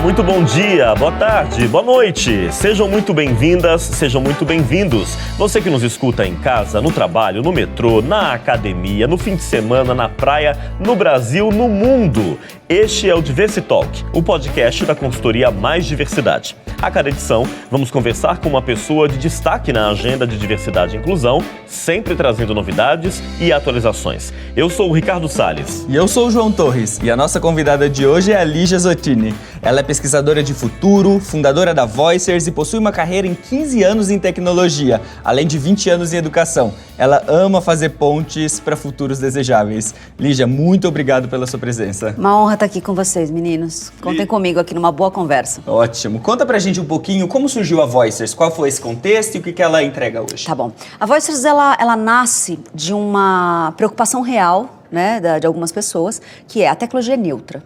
muito bom dia, boa tarde, boa noite. Sejam muito bem-vindas, sejam muito bem-vindos. Você que nos escuta em casa, no trabalho, no metrô, na academia, no fim de semana, na praia, no Brasil, no mundo. Este é o Diversitalk, o podcast da consultoria Mais Diversidade. A cada edição, vamos conversar com uma pessoa de destaque na agenda de diversidade e inclusão, sempre trazendo novidades e atualizações. Eu sou o Ricardo Salles. E eu sou o João Torres. E a nossa convidada de hoje é a Lígia Zottini. Ela é pesquisadora de futuro, fundadora da Voicers e possui uma carreira em 15 anos em tecnologia, além de 20 anos em educação. Ela ama fazer pontes para futuros desejáveis. Lígia, muito obrigado pela sua presença. Uma honra estar aqui com vocês, meninos. Contem comigo aqui numa boa conversa. Ótimo. Conta pra gente um pouquinho como surgiu a Voicers, qual foi esse contexto e o que ela entrega hoje. Tá bom. A Voicers, ela nasce de uma preocupação real, né, de algumas pessoas, que é a tecnologia neutra.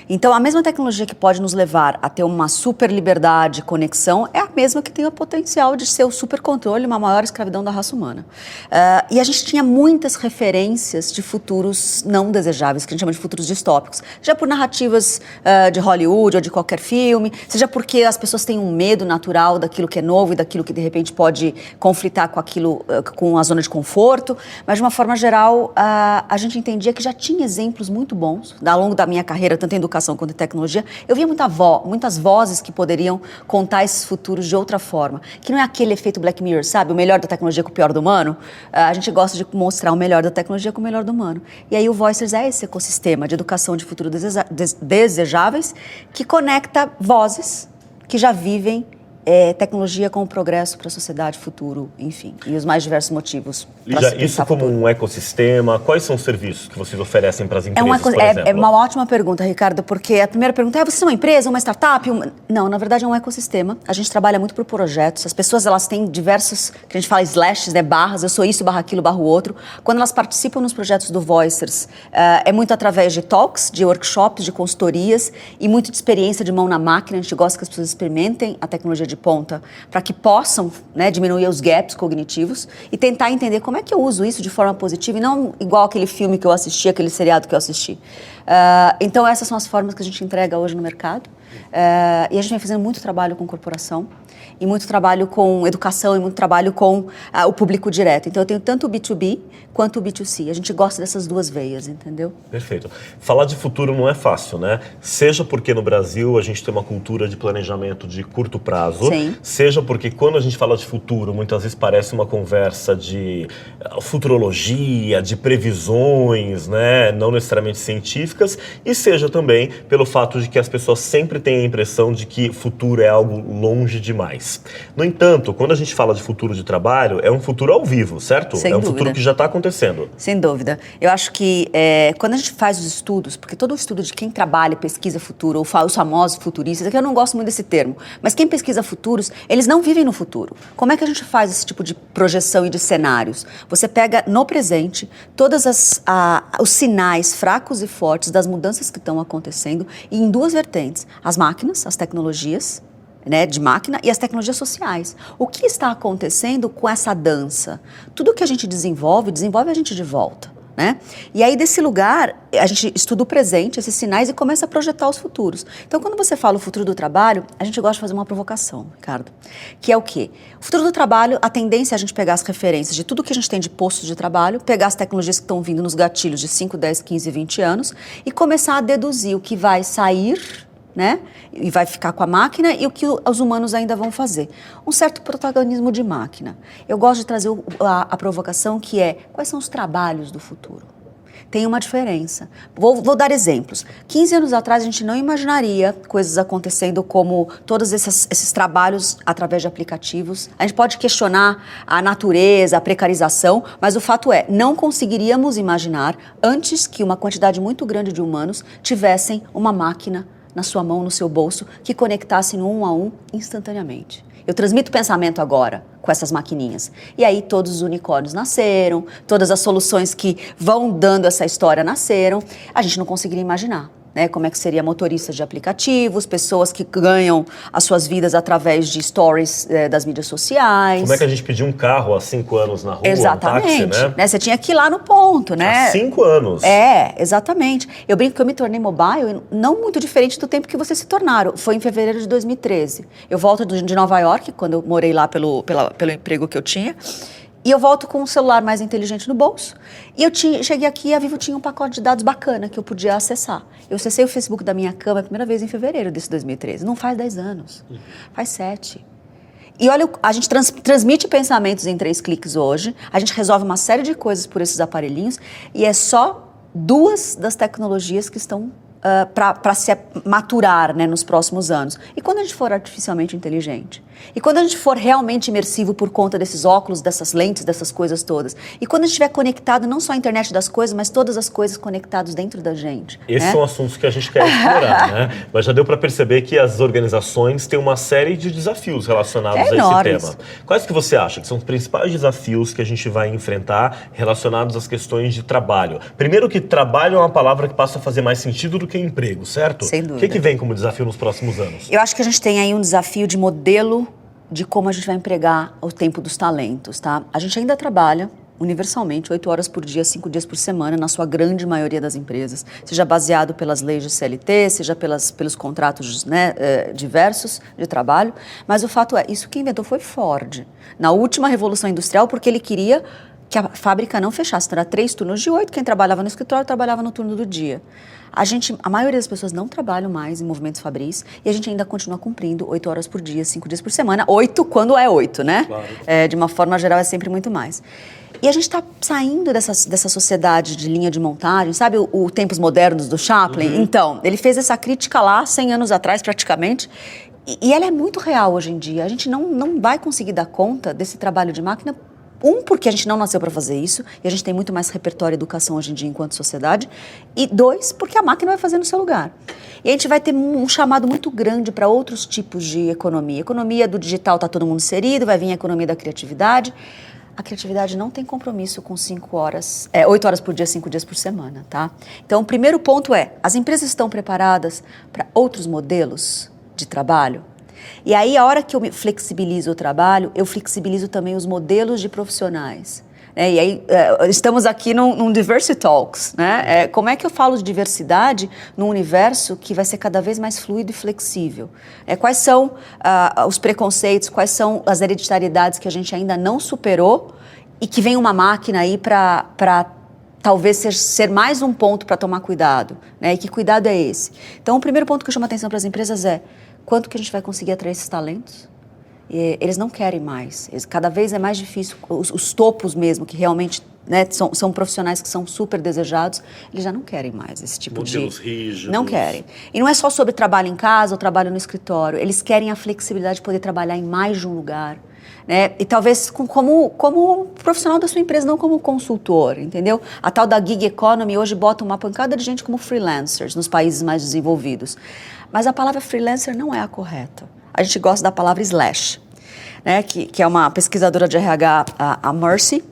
Então, a mesma tecnologia que pode nos levar a ter uma super liberdade, conexão, é a mesma que tem o potencial de ser o super controle, uma maior escravidão da raça humana. E a gente tinha muitas referências de futuros não desejáveis, que a gente chama de futuros distópicos, seja por narrativas de Hollywood ou de qualquer filme, seja porque as pessoas têm um medo natural daquilo que é novo e daquilo que de repente pode conflitar com aquilo, com a zona de conforto, mas de uma forma geral, a gente entendia que já tinha exemplos muito bons, ao longo da minha carreira, tanto em educação quanto em tecnologia, eu via muitas vozes que poderiam contar esses futuros de outra forma, que não é aquele efeito Black Mirror, sabe? O melhor da tecnologia com o pior do humano. A gente gosta de mostrar o melhor da tecnologia com o melhor do humano. E aí o Voicers é esse ecossistema de educação de futuro desejáveis que conecta vozes que já vivem tecnologia com o progresso para a sociedade, futuro, enfim, e os mais diversos motivos. Lígia, isso como um ecossistema, quais são os serviços que vocês oferecem para as empresas, por exemplo? É uma ótima pergunta, Ricardo, porque a primeira pergunta é, vocês são uma empresa, uma startup? Não, na verdade é um ecossistema. A gente trabalha muito por projetos. As pessoas, elas têm diversos, que a gente fala slashes, né, barras, eu sou isso, barra aquilo, barra o outro. Quando elas participam nos projetos do Voicers, é muito através de talks, de workshops, de consultorias e muito de experiência de mão na máquina. A gente gosta que as pessoas experimentem a tecnologia de ponta para que possam, né, diminuir os gaps cognitivos e tentar entender como é que eu uso isso de forma positiva e não igual aquele filme que eu assisti, aquele seriado que eu assisti. Então essas são as formas que a gente entrega hoje no mercado e a gente vem fazendo muito trabalho com corporação e muito trabalho com educação e muito trabalho com o público direto. Então eu tenho tanto o B2B quanto o B2C. A gente gosta dessas duas veias, entendeu? Perfeito. Falar de futuro não é fácil, né? Seja porque no Brasil a gente tem uma cultura de planejamento de curto prazo, sim, seja porque quando a gente fala de futuro, muitas vezes parece uma conversa de futurologia, de previsões, né? Não necessariamente científicas, e seja também pelo fato de que as pessoas sempre têm a impressão de que futuro é algo longe demais. No entanto, quando a gente fala de futuro de trabalho, é um futuro ao vivo, certo? Sem é um dúvida. Futuro que já está acontecendo. Sem dúvida. Eu acho que quando a gente faz os estudos, porque todo o estudo de quem trabalha, pesquisa futuro, ou os famosos futuristas, é que eu não gosto muito desse termo, mas quem pesquisa futuros, eles não vivem no futuro. Como é que a gente faz esse tipo de projeção e de cenários? Você pega no presente todos os sinais fracos e fortes das mudanças que estão acontecendo e em duas vertentes, as máquinas, as tecnologias, né, de máquina e as tecnologias sociais. O que está acontecendo com essa dança? Tudo que a gente desenvolve a gente de volta, né? E aí desse lugar a gente estuda o presente, esses sinais e começa a projetar os futuros. Então quando você fala o futuro do trabalho, a gente gosta de fazer uma provocação, Ricardo, que é o quê? O futuro do trabalho, a tendência é a gente pegar as referências de tudo que a gente tem de postos de trabalho, pegar as tecnologias que estão vindo nos gatilhos de 5, 10, 15, 20 anos e começar a deduzir o que vai sair, né? E vai ficar com a máquina e o que os humanos ainda vão fazer. Um certo protagonismo de máquina. Eu gosto de trazer a provocação que é, quais são os trabalhos do futuro? Tem uma diferença. Vou dar exemplos. 15 anos atrás a gente não imaginaria coisas acontecendo como todos esses trabalhos através de aplicativos. A gente pode questionar a natureza, a precarização, mas o fato é, não conseguiríamos imaginar antes que uma quantidade muito grande de humanos tivessem uma máquina na sua mão, no seu bolso, que conectasse no 1 a 1 instantaneamente. Eu transmito pensamento agora com essas maquininhas. E aí todos os unicórnios nasceram, todas as soluções que vão dando essa história nasceram. A gente não conseguiria imaginar. né? Como é que seria motoristas de aplicativos, pessoas que ganham as suas vidas através de stories das mídias sociais. Como é que a gente pediu um carro há 5 anos na rua, Exatamente. um táxi, né? Você tinha que ir lá no ponto, né? Há 5 anos. Exatamente. Eu brinco que eu me tornei mobile, não muito diferente do tempo que vocês se tornaram. Foi em fevereiro de 2013. Eu volto de Nova York, quando eu morei lá pelo emprego que eu tinha. E eu volto com um celular mais inteligente no bolso. E cheguei aqui e a Vivo tinha um pacote de dados bacana que eu podia acessar. Eu acessei o Facebook da minha cama a primeira vez em fevereiro desse 2013. Não faz 10 anos, faz 7. E olha, a gente transmite pensamentos em 3 cliques hoje. A gente resolve uma série de coisas por esses aparelhinhos. E é só 2 das tecnologias que estão para se maturar, né, nos próximos anos. E quando a gente for artificialmente inteligente? E quando a gente for realmente imersivo por conta desses óculos, dessas lentes, dessas coisas todas? E quando a gente estiver conectado não só à internet das coisas, mas todas as coisas conectadas dentro da gente? Esses são assuntos que a gente quer explorar, né? Mas já deu para perceber que as organizações têm uma série de desafios relacionados a esse tema. Quais que você acha que são os principais desafios que a gente vai enfrentar relacionados às questões de trabalho? Primeiro que trabalho é uma palavra que passa a fazer mais sentido do que emprego, certo? Sem dúvida. O que vem como desafio nos próximos anos? Eu acho que a gente tem aí um desafio de modelo de como a gente vai empregar o tempo dos talentos, tá? A gente ainda trabalha universalmente 8 horas por dia, 5 dias por semana, na sua grande maioria das empresas, seja baseado pelas leis de CLT, seja pelos contratos, né, diversos de trabalho, mas o fato é, isso que inventou foi Ford, na última revolução industrial, porque ele queria que a fábrica não fechasse. Então, era 3 turnos de 8, quem trabalhava no escritório trabalhava no turno do dia. A maioria das pessoas não trabalham mais em movimentos fabris e a gente ainda continua cumprindo 8 horas por dia, 5 dias por semana. 8 quando é 8, né? Claro. De uma forma geral é sempre muito mais. E a gente está saindo dessa sociedade de linha de montagem, sabe o Tempos Modernos do Chaplin? Uhum. Então, ele fez essa crítica lá 100 anos atrás praticamente e ela é muito real hoje em dia. A gente não vai conseguir dar conta desse trabalho de máquina. Porque a gente não nasceu para fazer isso, e a gente tem muito mais repertório e educação hoje em dia enquanto sociedade, e 2, porque a máquina vai fazer no seu lugar. E a gente vai ter um chamado muito grande para outros tipos de economia. A economia do digital está todo mundo inserido, vai vir a economia da criatividade. A criatividade não tem compromisso com 8 horas por dia, 5 dias por semana, tá? Então, o primeiro ponto é, as empresas estão preparadas para outros modelos de trabalho? E aí, a hora que eu flexibilizo o trabalho, eu flexibilizo também os modelos de profissionais. E aí, estamos aqui num Diversity Talks, né? Como é que eu falo de diversidade num universo que vai ser cada vez mais fluido e flexível? Quais são os preconceitos, quais são as hereditariedades que a gente ainda não superou e que vem uma máquina aí para talvez ser mais um ponto para tomar cuidado, né? E que cuidado é esse? Então, o primeiro ponto que eu chamo a atenção para as empresas é quanto que a gente vai conseguir atrair esses talentos? Eles não querem mais. Cada vez é mais difícil. Os topos mesmo, que realmente, né, são profissionais que são super desejados, eles já não querem mais esse tipo modelos rígidos. Não querem. E não é só sobre trabalho em casa ou trabalho no escritório. Eles querem a flexibilidade de poder trabalhar em mais de um lugar. Né? E talvez como profissional da sua empresa, não como consultor, entendeu? A tal da gig economy hoje bota uma pancada de gente como freelancers nos países mais desenvolvidos. Mas a palavra freelancer não é a correta. A gente gosta da palavra slash, né? Que é uma pesquisadora de RH, a Mercy,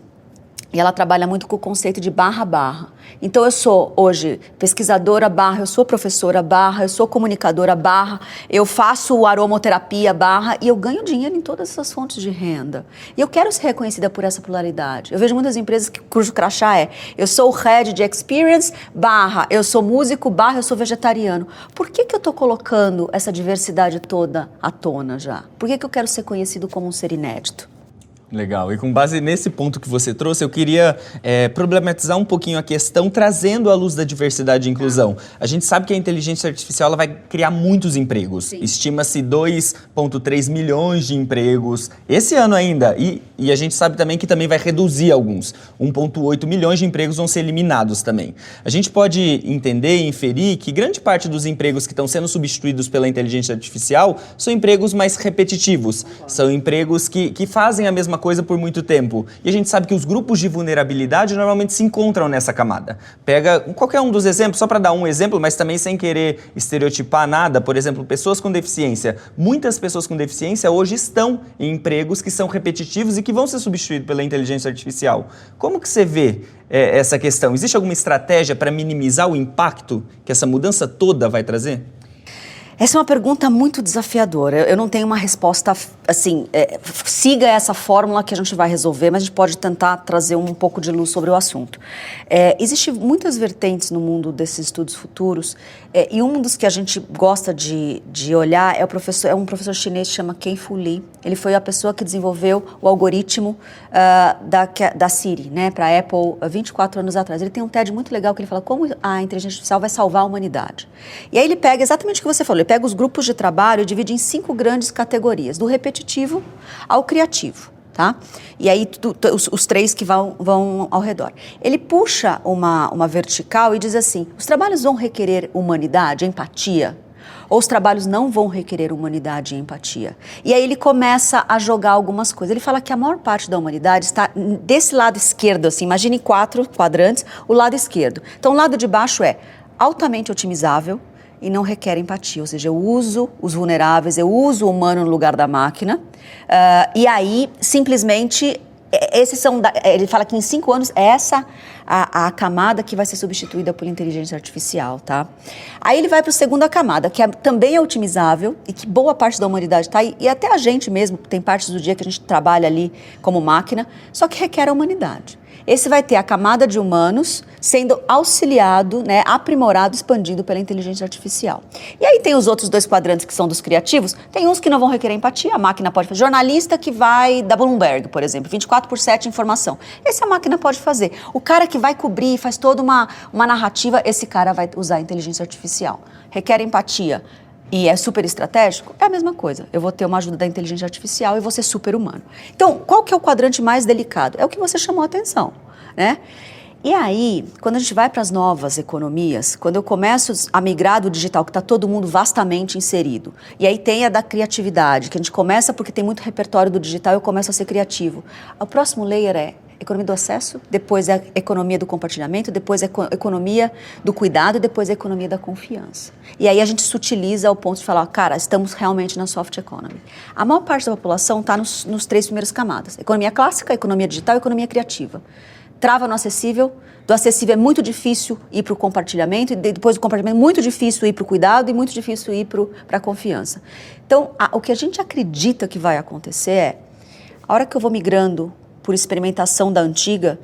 e ela trabalha muito com o conceito de barra. Então, eu sou hoje pesquisadora barra, eu sou professora barra, eu sou comunicadora barra, eu faço aromoterapia barra e eu ganho dinheiro em todas essas fontes de renda. E eu quero ser reconhecida por essa pluralidade. Eu vejo muitas empresas cujo crachá é eu sou o head de experience barra, eu sou músico barra, eu sou vegetariano. Por que eu estou colocando essa diversidade toda à tona já? Por que eu quero ser conhecido como um ser inédito? Legal. E com base nesse ponto que você trouxe, eu queria problematizar um pouquinho a questão, trazendo à luz da diversidade e inclusão. A gente sabe que a inteligência artificial ela vai criar muitos empregos. Estima-se 2,3 milhões de empregos esse ano ainda. E a gente sabe também que também vai reduzir alguns. 1,8 milhões de empregos vão ser eliminados também. A gente pode entender e inferir que grande parte dos empregos que estão sendo substituídos pela inteligência artificial são empregos mais repetitivos. São empregos que fazem a mesma coisa por muito tempo. E a gente sabe que os grupos de vulnerabilidade normalmente se encontram nessa camada. Pega qualquer um dos exemplos, só para dar um exemplo, mas também sem querer estereotipar nada, por exemplo, pessoas com deficiência. Muitas pessoas com deficiência hoje estão em empregos que são repetitivos e que vão ser substituídos pela inteligência artificial. Como que você vê essa questão? Existe alguma estratégia para minimizar o impacto que essa mudança toda vai trazer? Essa é uma pergunta muito desafiadora. Eu não tenho uma resposta assim, siga essa fórmula que a gente vai resolver, mas a gente pode tentar trazer um pouco de luz sobre o assunto. Existem muitas vertentes no mundo desses estudos futuros, e um dos que a gente gosta de olhar é um professor chinês que chama Ken-Fu Lee. Ele foi a pessoa que desenvolveu o algoritmo da Siri, né, para a Apple 24 anos atrás. Ele tem um TED muito legal que ele fala como a inteligência artificial vai salvar a humanidade. E aí ele pega exatamente o que você falou, ele pega os grupos de trabalho e divide em 5 grandes categorias, do repetitivo ao criativo, tá? E aí os 3 que vão ao redor. Ele puxa uma vertical e diz assim, os trabalhos vão requerer humanidade, empatia, ou os trabalhos não vão requerer humanidade e empatia. E aí ele começa a jogar algumas coisas. Ele fala que a maior parte da humanidade está desse lado esquerdo, assim, imagine 4 quadrantes, o lado esquerdo. Então o lado de baixo é altamente otimizável, e não requer empatia, ou seja, eu uso os vulneráveis, eu uso o humano no lugar da máquina, e aí, simplesmente, ele fala que em 5 anos, essa a camada que vai ser substituída por inteligência artificial, tá? Aí ele vai para a segunda camada, que também é otimizável, e que boa parte da humanidade está aí, e até a gente mesmo, tem partes do dia que a gente trabalha ali como máquina, só que requer a humanidade. Esse vai ter a camada de humanos sendo auxiliado, né, aprimorado, expandido pela inteligência artificial. E aí tem os outros 2 quadrantes que são dos criativos, tem uns que não vão requerer empatia, a máquina pode fazer. Jornalista que vai da Bloomberg, por exemplo, 24/7 informação. Esse a máquina pode fazer. O cara que vai cobrir, faz toda uma narrativa, esse cara vai usar a inteligência artificial. Requer empatia e é super estratégico, é a mesma coisa. Eu vou ter uma ajuda da inteligência artificial e vou ser super humano. Então, qual que é o quadrante mais delicado? É o que você chamou a atenção, né? E aí, quando a gente vai para as novas economias, quando eu começo a migrar do digital, que está todo mundo vastamente inserido, e aí tem a da criatividade, que a gente começa porque tem muito repertório do digital e eu começo a ser criativo. O próximo layer é economia do acesso, depois é a economia do compartilhamento, depois é a economia do cuidado e depois é a economia da confiança. E aí a gente se utiliza ao ponto de falar, cara, estamos realmente na soft economy. A maior parte da população está nos 3 primeiras camadas. Economia clássica, economia digital e economia criativa. Trava no acessível, do acessível é muito difícil ir para o compartilhamento, e depois do compartilhamento é muito difícil ir para o cuidado e muito difícil ir para a confiança. Então, o que a gente acredita que vai acontecer é, a hora que eu vou migrando por experimentação da antiga,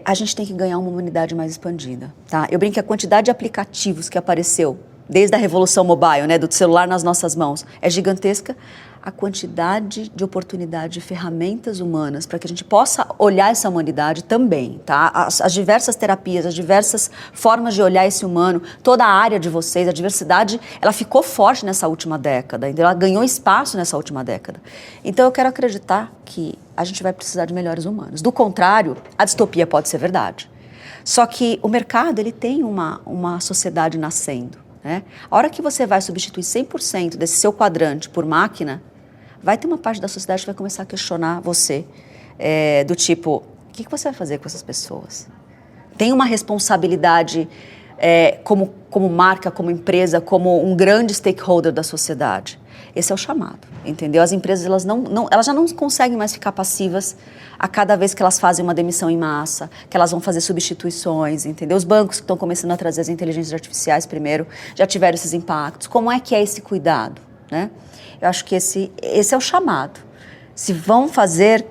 a gente tem que ganhar uma humanidade mais expandida, tá? Eu brinco que a quantidade de aplicativos que apareceu desde a revolução mobile, né, do celular nas nossas mãos, é gigantesca. A quantidade de oportunidade de ferramentas humanas para que a gente possa olhar essa humanidade também, tá? As diversas terapias, as diversas formas de olhar esse humano, toda a área de vocês, a diversidade, ela ficou forte nessa última década, então ela ganhou espaço nessa última década. Então eu quero acreditar que a gente vai precisar de melhores humanos. Do contrário, a distopia pode ser verdade. Só que o mercado, ele tem uma sociedade nascendo, né? A hora que você vai substituir 100% desse seu quadrante por máquina, vai ter uma parte da sociedade que vai começar a questionar você, do tipo, o que você vai fazer com essas pessoas? Tem uma responsabilidade como marca, como empresa, como um grande stakeholder da sociedade. Esse é o chamado, entendeu? As empresas elas já não conseguem mais ficar passivas a cada vez que elas fazem uma demissão em massa, que elas vão fazer substituições, entendeu? Os bancos que estão começando a trazer as inteligências artificiais primeiro já tiveram esses impactos. Como é que é esse cuidado, né? Eu acho que esse é o chamado. Se vão fazer,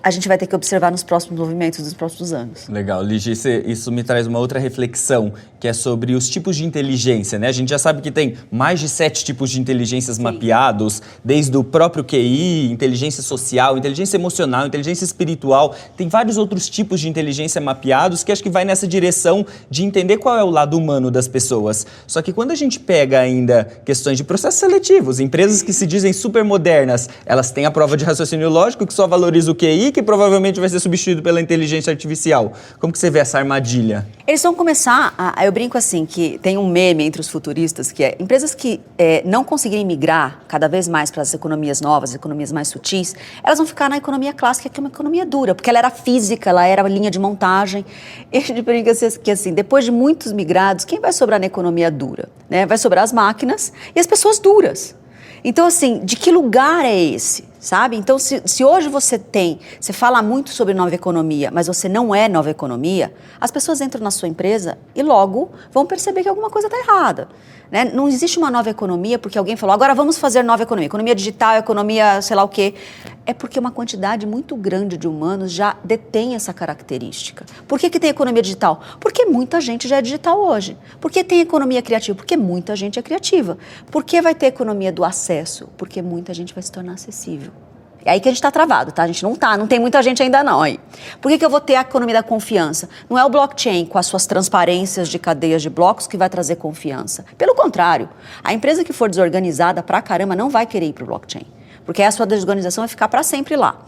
a gente vai ter que observar nos próximos movimentos dos próximos anos. Legal, Lígia, isso me traz uma outra reflexão, que é sobre os tipos de inteligência, né? A gente já sabe que tem mais de 7 tipos de inteligências mapeados, desde o próprio QI, inteligência social, inteligência emocional, inteligência espiritual. Tem vários outros tipos de inteligência mapeados que acho que vai nessa direção de entender qual é o lado humano das pessoas. Só que quando a gente pega ainda questões de processos seletivos, empresas que se dizem super modernas, elas têm a prova de raciocínio lógico que só valoriza o QI, que provavelmente vai ser substituído pela inteligência artificial. Como que você vê essa armadilha? Eles vão começar, eu brinco assim, que tem um meme entre os futuristas, que é empresas que não conseguirem migrar cada vez mais para as economias novas, as economias mais sutis, elas vão ficar na economia clássica, que é uma economia dura, porque ela era física, ela era linha de montagem. E a gente brinca que assim, depois de muitos migrados, quem vai sobrar na economia dura? Né? Vai sobrar as máquinas e as pessoas duras. Então, assim, de que lugar é esse? sabe? Então, se hoje você fala muito sobre nova economia, mas você não é nova economia, as pessoas entram na sua empresa e logo vão perceber que alguma coisa está errada. Né? Não existe uma nova economia porque alguém falou, agora vamos fazer nova economia. Economia digital, economia sei lá o quê. É porque uma quantidade muito grande de humanos já detém essa característica. Por que tem economia digital? Porque muita gente já é digital hoje. Por que tem economia criativa? Porque muita gente é criativa. Por que vai ter economia do acesso? Porque muita gente vai se tornar acessível. É aí que a gente está travado, tá? A gente não tem muita gente ainda não aí. Por que eu vou ter a economia da confiança? Não é o blockchain com as suas transparências de cadeias de blocos que vai trazer confiança. Pelo contrário, a empresa que for desorganizada pra caramba não vai querer ir pro blockchain. Porque a sua desorganização vai ficar para sempre lá.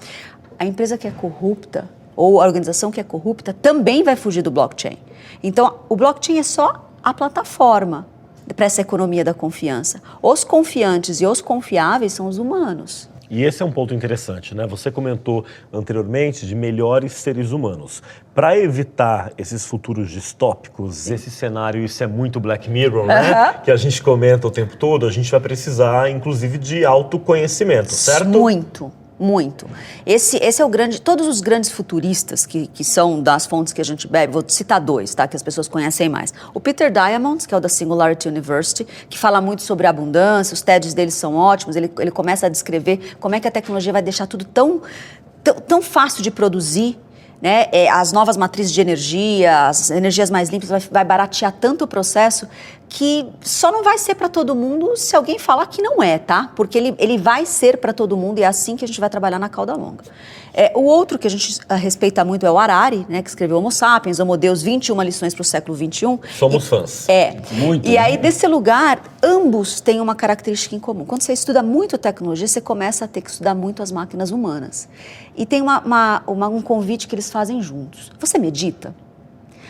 A empresa que é corrupta ou a organização que é corrupta também vai fugir do blockchain. Então, o blockchain é só a plataforma para essa economia da confiança. Os confiantes e os confiáveis são os humanos. E esse é um ponto interessante, né? Você comentou anteriormente de melhores seres humanos. Para evitar esses futuros distópicos, esse cenário, isso é muito Black Mirror, né? Que a gente comenta o tempo todo, a gente vai precisar, inclusive, de autoconhecimento, certo? Muito. Muito. Esse é o grande... Todos os grandes futuristas que são das fontes que a gente bebe, vou citar dois, tá? Que as pessoas conhecem mais. O Peter Diamandis, que é o da Singularity University, que fala muito sobre a abundância, os TEDs dele são ótimos, ele começa a descrever como é que a tecnologia vai deixar tudo tão fácil de produzir, né? As novas matrizes de energia, as energias mais limpas, vai baratear tanto o processo que só não vai ser para todo mundo se alguém falar que não é, tá? Porque ele vai ser para todo mundo e é assim que a gente vai trabalhar na cauda longa. O outro que a gente respeita muito é o Harari, né? Que escreveu Homo Sapiens, Homo Deus, 21 lições para o século XXI. Somos fãs. Muito. E aí, desse lugar, ambos têm uma característica em comum. Quando você estuda muito tecnologia, você começa a ter que estudar muito as máquinas humanas. E tem um convite que eles fazem juntos. Você medita?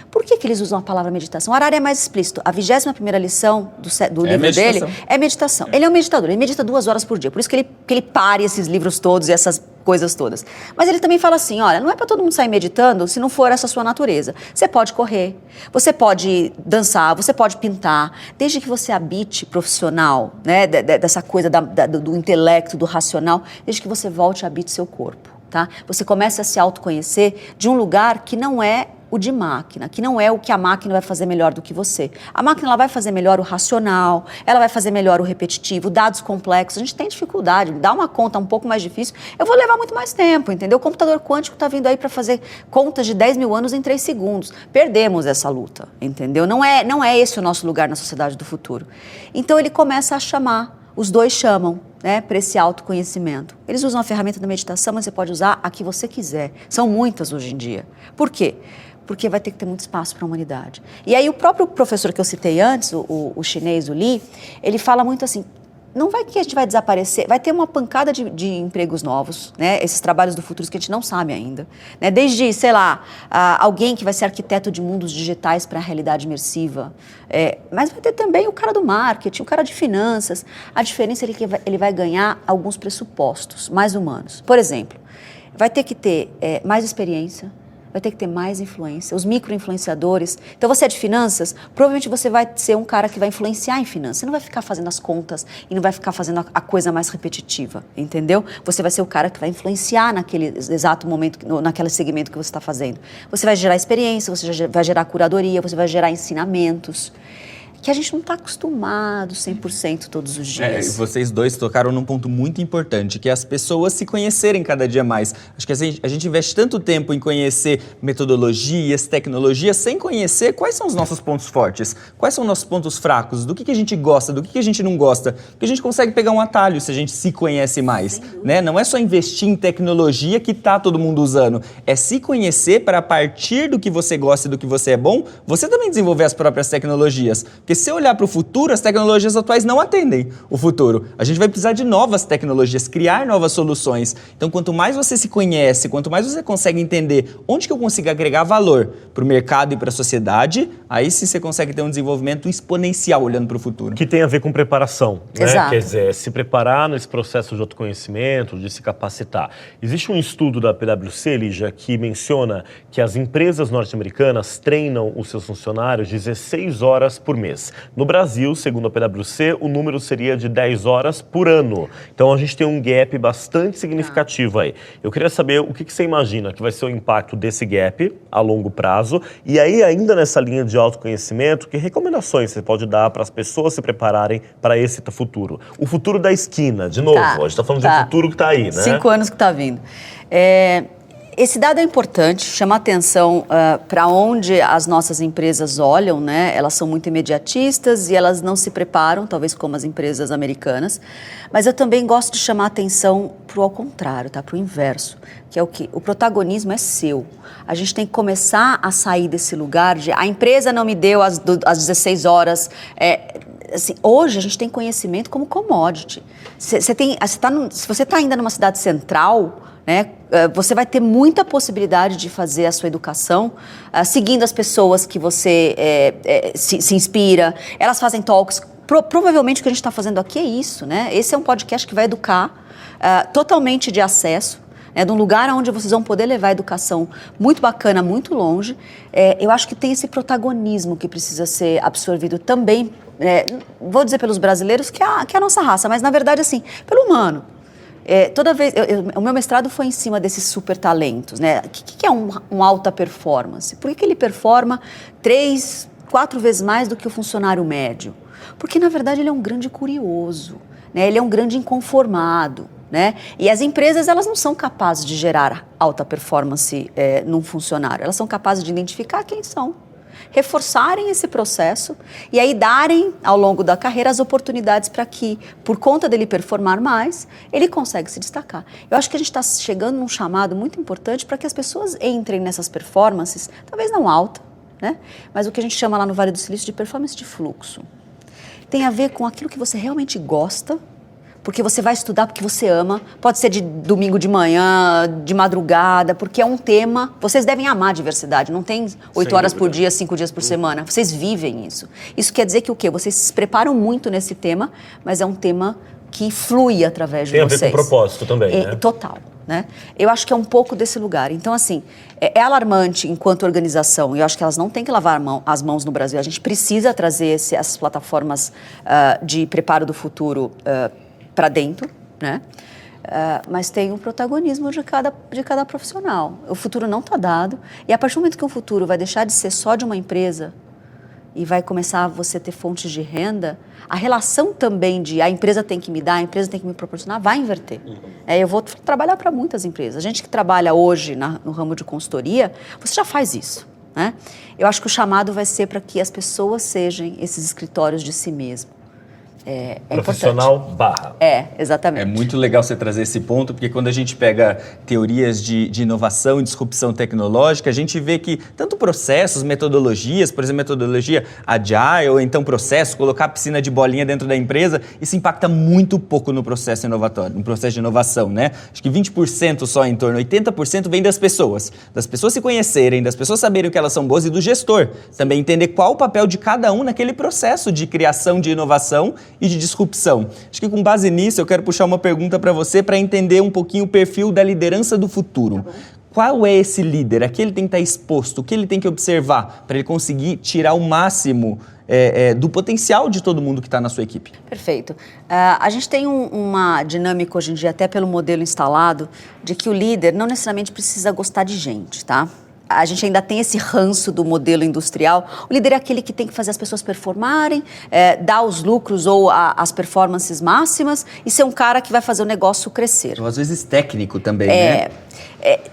Por que eles usam a palavra meditação? O Harari é mais explícito. A 21ª lição do livro dele é meditação. Ele é um meditador, ele medita 2 horas por dia. Por isso que ele pare esses livros todos e essas coisas todas. Mas ele também fala assim, olha, não é para todo mundo sair meditando se não for essa sua natureza. Você pode correr, você pode dançar, você pode pintar, desde que você habite profissional, né, dessa coisa do intelecto, do racional, desde que você volte e habite seu corpo. Tá? Você começa a se autoconhecer de um lugar que não é o de máquina, que não é o que a máquina vai fazer melhor do que você. A máquina ela vai fazer melhor o racional, ela vai fazer melhor o repetitivo, dados complexos. A gente tem dificuldade, dar uma conta um pouco mais difícil, eu vou levar muito mais tempo, entendeu? O computador quântico está vindo aí para fazer contas de 10 mil anos em 3 segundos. Perdemos essa luta, entendeu? Não é esse o nosso lugar na sociedade do futuro. Então ele começa a chamar, os dois chamam, né, para esse autoconhecimento. Eles usam a ferramenta da meditação, mas você pode usar a que você quiser. São muitas hoje em dia. Por quê? Porque vai ter que ter muito espaço para a humanidade. E aí o próprio professor que eu citei antes, o chinês, o Li, ele fala muito assim, não vai que a gente vai desaparecer, vai ter uma pancada de empregos novos, né? Esses trabalhos do futuro que a gente não sabe ainda. Né? Desde, sei lá, alguém que vai ser arquiteto de mundos digitais para a realidade imersiva. Mas vai ter também o cara do marketing, o cara de finanças. A diferença é que ele vai ganhar alguns pressupostos mais humanos. Por exemplo, vai ter que ter mais experiência, vai ter que ter mais influência, os micro-influenciadores. Então, você é de finanças, provavelmente você vai ser um cara que vai influenciar em finanças. Você não vai ficar fazendo as contas e não vai ficar fazendo a coisa mais repetitiva, entendeu? Você vai ser o cara que vai influenciar naquele exato momento, naquele segmento que você está fazendo. Você vai gerar experiência, você vai gerar curadoria, você vai gerar ensinamentos, que a gente não está acostumado 100% todos os dias. Vocês dois tocaram num ponto muito importante, que é as pessoas se conhecerem cada dia mais. Acho que a gente investe tanto tempo em conhecer metodologias, tecnologias, sem conhecer quais são os nossos pontos fortes, quais são os nossos pontos fracos, do que a gente gosta, do que a gente não gosta, porque a gente consegue pegar um atalho se a gente se conhece mais. Né? Não é só investir em tecnologia que tá todo mundo usando, é se conhecer para, a partir do que você gosta e do que você é bom, você também desenvolver as próprias tecnologias. Porque se olhar para o futuro, as tecnologias atuais não atendem o futuro. A gente vai precisar de novas tecnologias, criar novas soluções. Então, quanto mais você se conhece, quanto mais você consegue entender onde que eu consigo agregar valor para o mercado e para a sociedade, aí sim você consegue ter um desenvolvimento exponencial olhando para o futuro. Que tem a ver com preparação, né? Exato. Quer dizer, se preparar nesse processo de autoconhecimento, de se capacitar. Existe um estudo da PwC, Lígia, que menciona que as empresas norte-americanas treinam os seus funcionários 16 horas por mês. mês. No Brasil, segundo a PwC, o número seria de 10 horas por ano. Então a gente tem um gap bastante significativo aí. Eu queria saber o que você imagina que vai ser o impacto desse gap a longo prazo. E aí, ainda nessa linha de autoconhecimento, que recomendações você pode dar para as pessoas se prepararem para esse futuro? O futuro da esquina, de novo. A gente está falando de um futuro que está aí, né? 5 anos que está vindo. Esse dado é importante, chama atenção para onde as nossas empresas olham, né? Elas são muito imediatistas e elas não se preparam, talvez como as empresas americanas. Mas eu também gosto de chamar atenção para o ao contrário, tá? Para o inverso, que é o que? O protagonismo é seu. A gente tem que começar a sair desse lugar de a empresa não me deu às 16 horas. Assim, hoje a gente tem conhecimento como commodity. Se você está ainda numa cidade central, né, você vai ter muita possibilidade de fazer a sua educação seguindo as pessoas que você se inspira. Elas fazem talks. Provavelmente o que a gente está fazendo aqui é isso, né? Esse é um podcast que vai educar totalmente de acesso, né, de um lugar onde vocês vão poder levar a educação muito bacana, muito longe. Eu acho que tem esse protagonismo que precisa ser absorvido também, vou dizer pelos brasileiros, que é a nossa raça, mas na verdade, assim, pelo humano. Toda vez, o meu mestrado foi em cima desses super talentos, né? O que é um alta performance? Por que ele performa 3, 4 vezes mais do que o funcionário médio? Porque, na verdade, ele é um grande curioso, né? Ele é um grande inconformado, né? E as empresas, elas não são capazes de gerar alta performance num funcionário. Elas são capazes de identificar quem são, reforçarem esse processo e aí darem, ao longo da carreira, as oportunidades para que, por conta dele performar mais, ele consegue se destacar. Eu acho que a gente está chegando num chamado muito importante para que as pessoas entrem nessas performances, talvez não alta, né? Mas o que a gente chama lá no Vale do Silício de performance de fluxo. Tem a ver com aquilo que você realmente gosta, porque você vai estudar porque você ama, pode ser de domingo de manhã, de madrugada, porque é um tema. Vocês devem amar a diversidade, não tem 8 horas por dia, 5 dias por semana, vocês vivem isso. Isso quer dizer que o quê? Vocês se preparam muito nesse tema, mas é um tema que flui através de vocês. Tem a ver com propósito também, né? Total, né? Eu acho que é um pouco desse lugar. Então, assim, é alarmante enquanto organização, e eu acho que elas não têm que lavar as mãos no Brasil. A gente precisa trazer essas plataformas de preparo do futuro para dentro, né? Mas tem um protagonismo de cada profissional. O futuro não está dado, e a partir do momento que o futuro vai deixar de ser só de uma empresa e vai começar a você ter fontes de renda, a relação também de a empresa tem que me dar, a empresa tem que me proporcionar, vai inverter. Eu vou trabalhar para muitas empresas. A gente que trabalha hoje no ramo de consultoria, você já faz isso, né? Eu acho que o chamado vai ser para que as pessoas sejam esses escritórios de si mesmo. Profissional barra. Exatamente. É muito legal você trazer esse ponto, porque quando a gente pega teorias de inovação e disrupção tecnológica, a gente vê que tanto processos, metodologias, por exemplo, metodologia agile, ou então processo, colocar a piscina de bolinha dentro da empresa, isso impacta muito pouco no processo inovatório, no processo de inovação, né? Acho que 20% só em torno, 80% vem das pessoas se conhecerem, das pessoas saberem o que elas são boas e do gestor também entender qual o papel de cada um naquele processo de criação de inovação e de disrupção. Acho que com base nisso eu quero puxar uma pergunta para você para entender um pouquinho o perfil da liderança do futuro. Qual é esse líder? A que ele tem que estar exposto? O que ele tem que observar para ele conseguir tirar o máximo do potencial de todo mundo que está na sua equipe? Perfeito. A gente tem uma dinâmica hoje em dia, até pelo modelo instalado, de que o líder não necessariamente precisa gostar de gente, tá? A gente ainda tem esse ranço do modelo industrial. O líder é aquele que tem que fazer as pessoas performarem, dar os lucros ou as performances máximas e ser um cara que vai fazer o negócio crescer. Ou às vezes técnico também, né?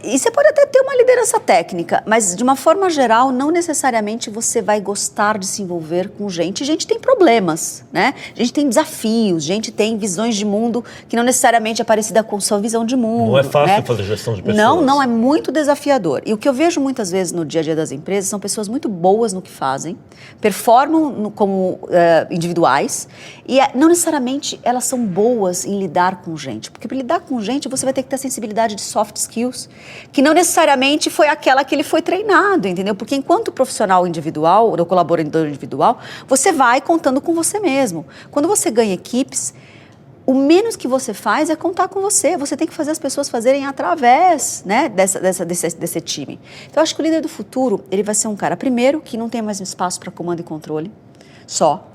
E você pode até ter uma liderança técnica, mas de uma forma geral, não necessariamente você vai gostar de se envolver com gente. Gente tem problemas, né? Gente tem desafios, gente tem visões de mundo que não necessariamente é parecida com sua visão de mundo. Não é fácil, né? Fazer gestão de pessoas. Não, é muito desafiador. E o que eu vejo muitas vezes no dia a dia das empresas são pessoas muito boas no que fazem, performam como individuais e não necessariamente elas são boas em lidar com gente. Porque para lidar com gente você vai ter que ter sensibilidade de soft skills, que não necessariamente foi aquela que ele foi treinado, entendeu? Porque enquanto profissional individual, ou colaborador individual, você vai contando com você mesmo. Quando você ganha equipes, o menos que você faz é contar com você. Você tem que fazer as pessoas fazerem através, né, desse time. Então, eu acho que o líder do futuro, ele vai ser um cara, primeiro, que não tem mais espaço para comando e controle. só.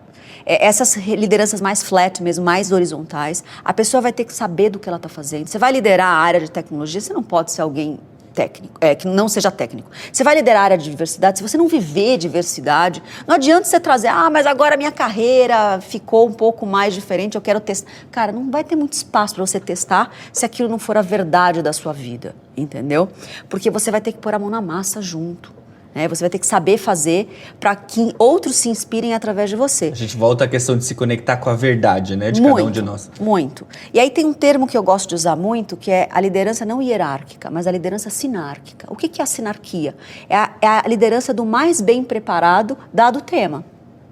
Essas lideranças mais flat mesmo, mais horizontais, a pessoa vai ter que saber do que ela está fazendo. Você vai liderar a área de tecnologia, você não pode ser alguém técnico, que não seja técnico. Você vai liderar a área de diversidade, se você não viver diversidade, não adianta você trazer, mas agora a minha carreira ficou um pouco mais diferente, eu quero testar. Cara, não vai ter muito espaço para você testar se aquilo não for a verdade da sua vida, entendeu? Porque você vai ter que pôr a mão na massa junto. Você vai ter que saber fazer para que outros se inspirem através de você. A gente volta à questão de se conectar com a verdade, né, de cada um de nós. Muito. E aí tem um termo que eu gosto de usar muito, que é a liderança não hierárquica, mas a liderança sinárquica. O que é a sinarquia? É a liderança do mais bem preparado, dado o tema.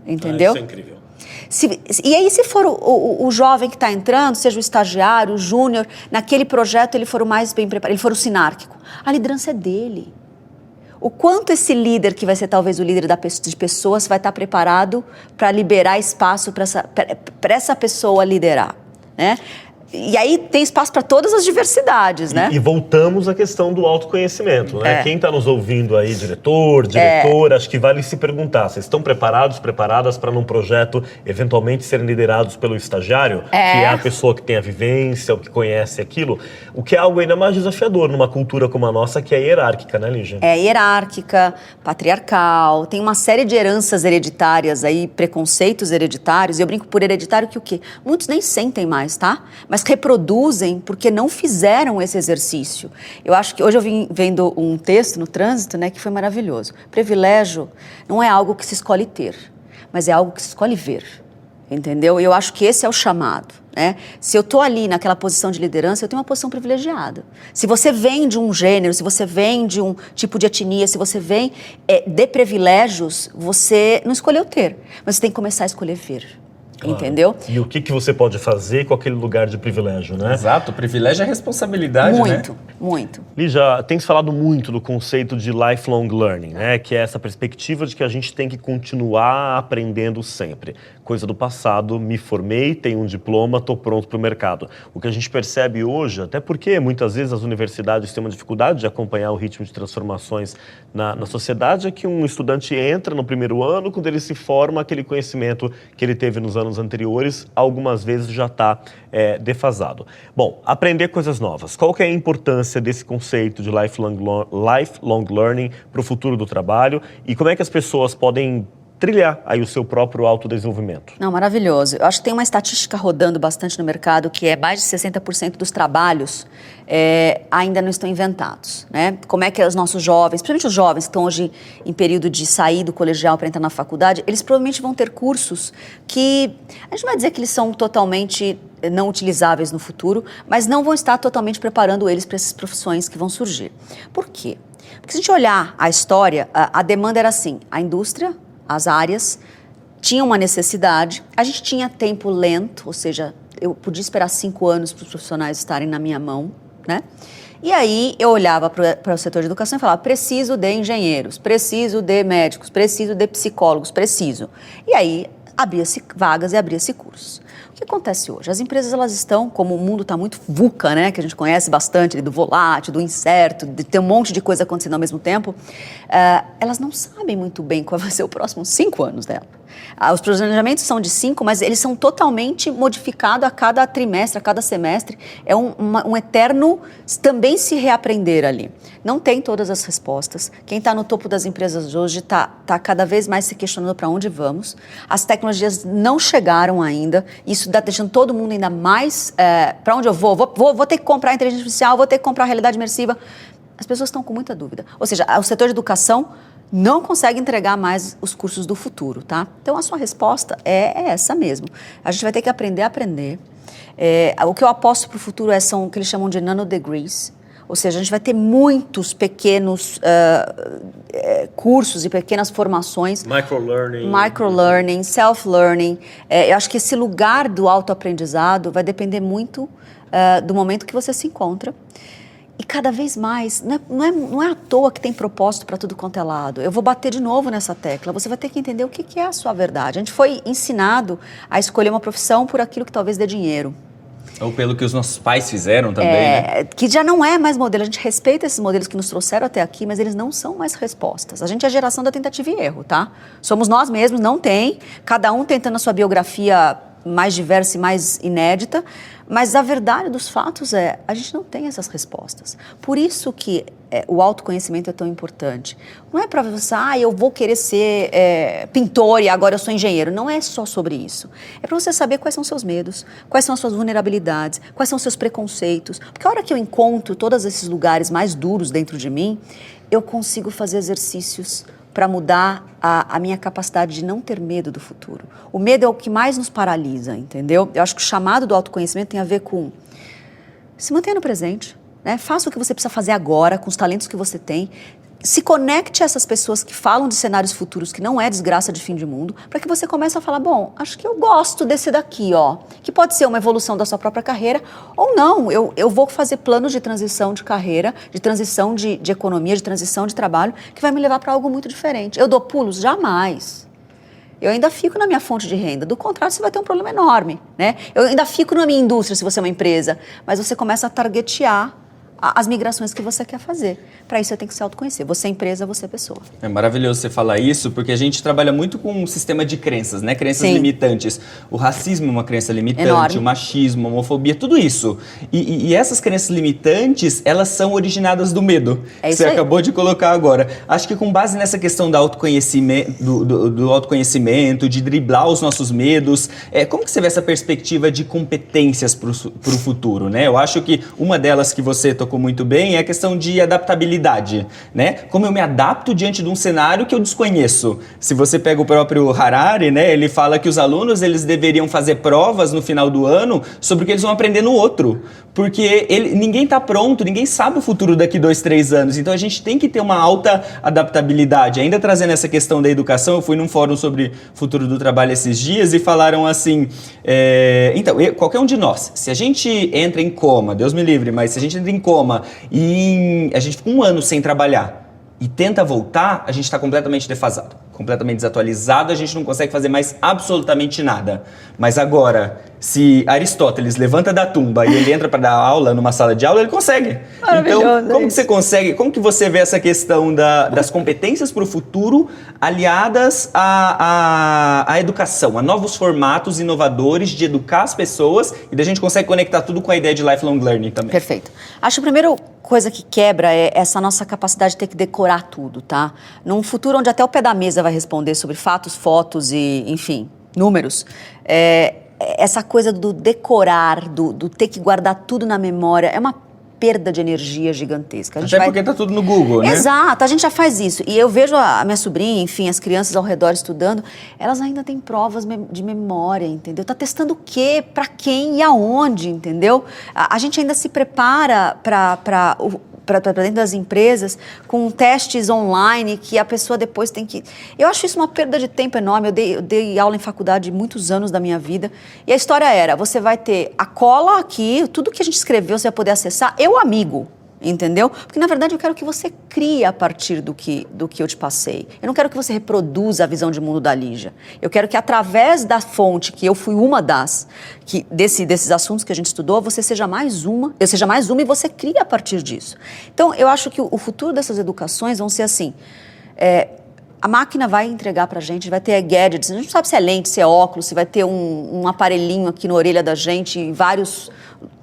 Entendeu? Isso é incrível. E aí, se for o jovem que está entrando, seja o estagiário, o júnior, naquele projeto ele for o mais bem preparado, ele for o sinárquico, a liderança é dele. O quanto esse líder, que vai ser talvez o líder de pessoas, vai estar preparado para liberar espaço para essa pessoa liderar, né? E aí tem espaço para todas as diversidades, né? E voltamos à questão do autoconhecimento, né? Quem está nos ouvindo aí, diretora, acho que vale se perguntar, vocês estão preparadas para num projeto eventualmente serem liderados pelo estagiário, que é a pessoa que tem a vivência, o que conhece aquilo, o que é algo ainda mais desafiador numa cultura como a nossa, que é hierárquica, né, Lígia? É hierárquica, patriarcal, tem uma série de heranças hereditárias aí, preconceitos hereditários, e eu brinco por hereditário que o quê? Muitos nem sentem mais, tá? Mas reproduzem porque não fizeram esse exercício. Eu acho que hoje eu vim vendo um texto no trânsito, né, que foi maravilhoso. Privilégio não é algo que se escolhe ter, mas é algo que se escolhe ver, entendeu? E eu acho que esse é o chamado, né? Se eu estou ali naquela posição de liderança, eu tenho uma posição privilegiada. Se você vem de um gênero, se você vem de um tipo de etnia, se você vem de privilégios, você não escolheu ter, mas você tem que começar a escolher ver. Claro. Entendeu? E o que você pode fazer com aquele lugar de privilégio, né? Exato, o privilégio é responsabilidade, muito, né? Muito. Lígia, tem se falado muito do conceito de lifelong learning, né? Que é essa perspectiva de que a gente tem que continuar aprendendo sempre. Coisa do passado, me formei, tenho um diploma, estou pronto para o mercado. O que a gente percebe hoje, até porque muitas vezes as universidades têm uma dificuldade de acompanhar o ritmo de transformações na sociedade, é que um estudante entra no primeiro ano, quando ele se forma, aquele conhecimento que ele teve nos anos anteriores, algumas vezes já está defasado. Bom, aprender coisas novas. Qual que é a importância desse conceito de lifelong learning para o futuro do trabalho e como é que as pessoas podem trilhar aí o seu próprio autodesenvolvimento? Não, maravilhoso. Eu acho que tem uma estatística rodando bastante no mercado que é mais de 60% dos trabalhos ainda não estão inventados, né? Como é que os nossos jovens, principalmente os jovens que estão hoje em período de sair do colegial para entrar na faculdade, eles provavelmente vão ter cursos que, a gente não vai dizer que eles são totalmente não utilizáveis no futuro, mas não vão estar totalmente preparando eles para essas profissões que vão surgir. Por quê? Porque se a gente olhar a história, a demanda era assim, a indústria, as áreas tinham uma necessidade, a gente tinha tempo lento, ou seja, eu podia esperar 5 anos para os profissionais estarem na minha mão, né? E aí eu olhava para o setor de educação e falava, preciso de engenheiros, preciso de médicos, preciso de psicólogos, preciso. E aí abria-se vagas e abria-se cursos. O que acontece hoje? As empresas, elas estão, como o mundo está muito VUCA, né, que a gente conhece bastante, do volátil, do incerto, de ter um monte de coisa acontecendo ao mesmo tempo, elas não sabem muito bem qual vai ser o próximo 5 anos dela. Os planejamentos são de 5, mas eles são totalmente modificados a cada trimestre, a cada semestre. É um eterno também se reaprender ali. Não tem todas as respostas. Quem está no topo das empresas hoje está cada vez mais se questionando para onde vamos. As tecnologias não chegaram ainda. Isso está deixando todo mundo ainda mais... para onde eu vou? Vou ter que comprar inteligência artificial, vou ter que comprar realidade imersiva. As pessoas estão com muita dúvida. Ou seja, o setor de educação não consegue entregar mais os cursos do futuro, tá? Então, a sua resposta é essa mesmo. A gente vai ter que aprender a aprender. O que eu aposto para o futuro são o que eles chamam de nanodegrees. Ou seja, a gente vai ter muitos pequenos cursos e pequenas formações. Microlearning, self-learning. Eu acho que esse lugar do autoaprendizado vai depender muito do momento que você se encontra. E cada vez mais, não é à toa que tem propósito para tudo quanto é lado. Eu vou bater de novo nessa tecla. Você vai ter que entender o que é a sua verdade. A gente foi ensinado a escolher uma profissão por aquilo que talvez dê dinheiro. Ou pelo que os nossos pais fizeram também, né? Que já não é mais modelo. A gente respeita esses modelos que nos trouxeram até aqui, mas eles não são mais respostas. A gente é a geração da tentativa e erro, tá? Somos nós mesmos, não tem. Cada um tentando a sua biografia mais diversa e mais inédita. Mas a verdade dos fatos é, a gente não tem essas respostas. Por isso que o autoconhecimento é tão importante. Não é para você, eu vou querer ser pintor e agora eu sou engenheiro. Não é só sobre isso. É para você saber quais são os seus medos, quais são as suas vulnerabilidades, quais são os seus preconceitos. Porque a hora que eu encontro todos esses lugares mais duros dentro de mim, eu consigo fazer exercícios para mudar a minha capacidade de não ter medo do futuro. O medo é o que mais nos paralisa, entendeu? Eu acho que o chamado do autoconhecimento tem a ver com se mantenha no presente, né? Faça o que você precisa fazer agora, com os talentos que você tem. Se conecte a essas pessoas que falam de cenários futuros que não é desgraça de fim de mundo, para que você comece a falar, bom, acho que eu gosto desse daqui, ó, que pode ser uma evolução da sua própria carreira, ou não, eu vou fazer planos de transição de carreira, de transição de economia, de transição de trabalho, que vai me levar para algo muito diferente. Eu dou pulos? Jamais. Eu ainda fico na minha fonte de renda. Do contrário, você vai ter um problema enorme, né? Eu ainda fico na minha indústria, se você é uma empresa, mas você começa a targetear as migrações que você quer fazer. Para isso, você tem que se autoconhecer. Você é empresa, você é pessoa. É maravilhoso você falar isso, porque a gente trabalha muito com um sistema de crenças, né? Crenças Sim. limitantes. O racismo é uma crença limitante, Enorme. o machismo, a homofobia, tudo isso. E essas crenças limitantes, elas são originadas do medo. É isso você aí. acabou de colocar agora. Acho que com base nessa questão do autoconhecimento, do autoconhecimento, de driblar os nossos medos, como que você vê essa perspectiva de competências para o futuro, né? Eu acho que uma delas que você tocou muito bem é a questão de adaptabilidade, né? Como eu me adapto diante de um cenário que eu desconheço. Se você pega o próprio Harari, né? Ele fala que os alunos eles deveriam fazer provas no final do ano sobre o que eles vão aprender no outro. Porque ninguém está pronto, ninguém sabe o futuro daqui 2, 3 anos. Então a gente tem que ter uma alta adaptabilidade. Ainda trazendo essa questão da educação, eu fui num fórum sobre futuro do trabalho esses dias e falaram assim, então, qualquer um de nós, se a gente entra em coma, Deus me livre, mas se a gente entra em coma e a gente fica 1 ano sem trabalhar e tenta voltar, a gente está completamente defasado, completamente desatualizado, a gente não consegue fazer mais absolutamente nada. Mas agora, se Aristóteles levanta da tumba e ele entra para dar aula numa sala de aula, ele consegue. Então, como que você consegue, como que você vê essa questão das competências para o futuro aliadas à educação, a novos formatos inovadores de educar as pessoas e daí a gente consegue conectar tudo com a ideia de lifelong learning também? Perfeito. Acho que a primeira coisa que quebra é essa nossa capacidade de ter que decorar tudo, tá? Num futuro onde até o pé da mesa vai responder sobre fatos, fotos e, enfim, números, essa coisa do decorar, do ter que guardar tudo na memória, é uma perda de energia gigantesca. Até porque tá tudo no Google, né? Exato, a gente já faz isso. E eu vejo a minha sobrinha, enfim, as crianças ao redor estudando, elas ainda têm provas de memória, entendeu? Tá testando o quê, para quem e aonde, entendeu? A gente ainda se prepara para dentro das empresas com testes online que a pessoa depois tem que... Eu acho isso uma perda de tempo enorme. Eu dei aula em faculdade muitos anos da minha vida e a história era, você vai ter a cola aqui, tudo que a gente escreveu você vai poder acessar, eu amigo, entendeu? Porque, na verdade, eu quero que você crie a partir do que eu te passei. Eu não quero que você reproduza a visão de mundo da Lígia. Eu quero que, através da fonte, que eu fui uma desses assuntos que a gente estudou, você seja mais uma, eu seja mais uma e você crie a partir disso. Então, eu acho que o futuro dessas educações vão ser assim... A máquina vai entregar pra gente, vai ter gadgets, a gente não sabe se é lente, se é óculos, se vai ter um aparelhinho aqui na orelha da gente, várias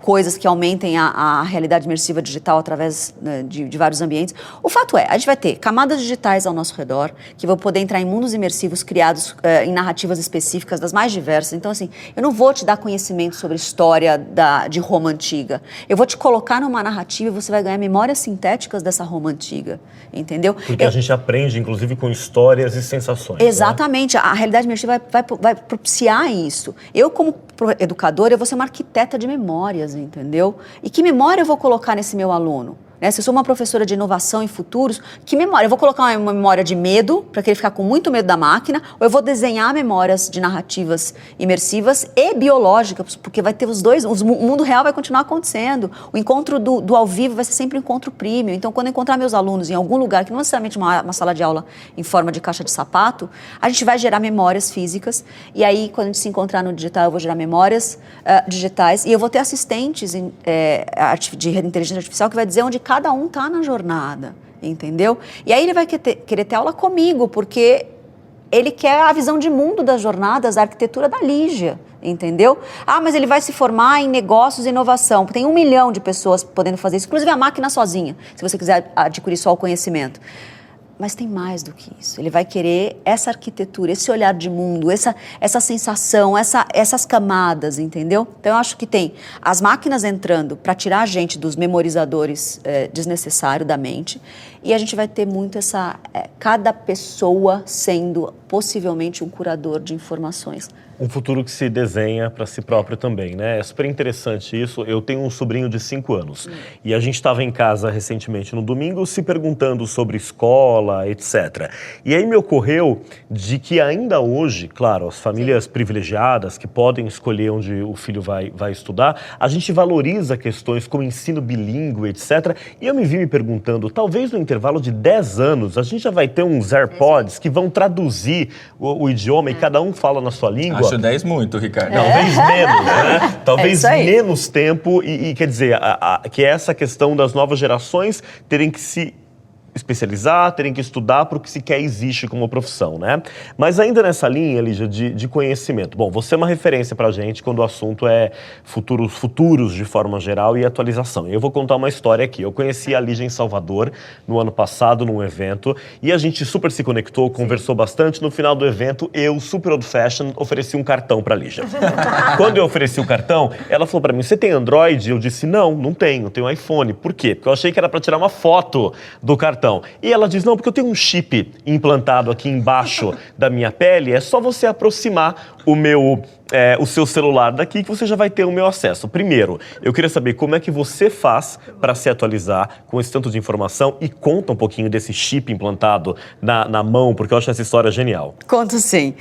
coisas que aumentem a realidade imersiva digital através, né, de vários ambientes. O fato é, a gente vai ter camadas digitais ao nosso redor, que vão poder entrar em mundos imersivos criados em narrativas específicas, das mais diversas. Então, assim, eu não vou te dar conhecimento sobre história de Roma antiga. Eu vou te colocar numa narrativa e você vai ganhar memórias sintéticas dessa Roma antiga, entendeu? Porque a gente aprende, inclusive, com histórias e sensações. Exatamente. Né? A realidade imersiva vai propiciar isso. Eu, como educadora, eu vou ser uma arquiteta de memórias, entendeu? E que memória eu vou colocar nesse meu aluno? Né? Se eu sou uma professora de inovação e futuros, que memória? Eu vou colocar uma memória de medo, para que ele ficar com muito medo da máquina, ou eu vou desenhar memórias de narrativas imersivas e biológicas, porque vai ter os dois, o mundo real vai continuar acontecendo. O encontro do ao vivo vai ser sempre um encontro premium. Então, quando eu encontrar meus alunos em algum lugar, que não necessariamente uma sala de aula em forma de caixa de sapato, a gente vai gerar memórias físicas, e aí, quando a gente se encontrar no digital, eu vou gerar memórias digitais, e eu vou ter assistentes de inteligência artificial que vai dizer onde cada um está na jornada, entendeu? E aí ele vai querer ter aula comigo, porque ele quer a visão de mundo das jornadas, a arquitetura da Lígia, entendeu? Ah, mas ele vai se formar em negócios e inovação. Tem 1 milhão de pessoas podendo fazer isso, inclusive a máquina sozinha, se você quiser adquirir só o conhecimento. Mas tem mais do que isso. Ele vai querer essa arquitetura, esse olhar de mundo, essa sensação, essas camadas, entendeu? Então, eu acho que tem as máquinas entrando para tirar a gente dos memorizadores desnecessários da mente, e a gente vai ter muito cada pessoa sendo possivelmente um curador de informações. Um futuro que se desenha para si próprio também, né? É super interessante isso. Eu tenho um sobrinho de 5 anos e a gente estava em casa recentemente no domingo se perguntando sobre escola, etc. E aí me ocorreu de que ainda hoje, claro, as famílias privilegiadas que podem escolher onde o filho vai estudar, a gente valoriza questões como ensino bilíngue, etc. E eu me vi me perguntando, talvez no intervalo de 10 anos a gente já vai ter uns AirPods que vão traduzir o idioma e cada um fala na sua língua. Acho 10 muito, Ricardo. Talvez menos, né? Talvez menos tempo e quer dizer, que é essa questão das novas gerações terem que se especializar, terem que estudar para o que sequer existe como profissão, né? Mas ainda nessa linha, Lígia, de conhecimento. Bom, você é uma referência para a gente quando o assunto é futuros de forma geral e atualização. E eu vou contar uma história aqui. Eu conheci a Lígia em Salvador no ano passado, num evento, e a gente super se conectou, conversou bastante. No final do evento, eu, super old fashion, ofereci um cartão para a Lígia. Quando eu ofereci o cartão, ela falou para mim, você tem Android? Eu disse, não tenho iPhone. Por quê? Porque eu achei que era para tirar uma foto do cartão. E ela diz, não, porque eu tenho um chip implantado aqui embaixo da minha pele, é só você aproximar o seu celular daqui que você já vai ter o meu acesso. Primeiro, eu queria saber como é que você faz para se atualizar com esse tanto de informação e conta um pouquinho desse chip implantado na mão, porque eu acho essa história genial. Conto sim.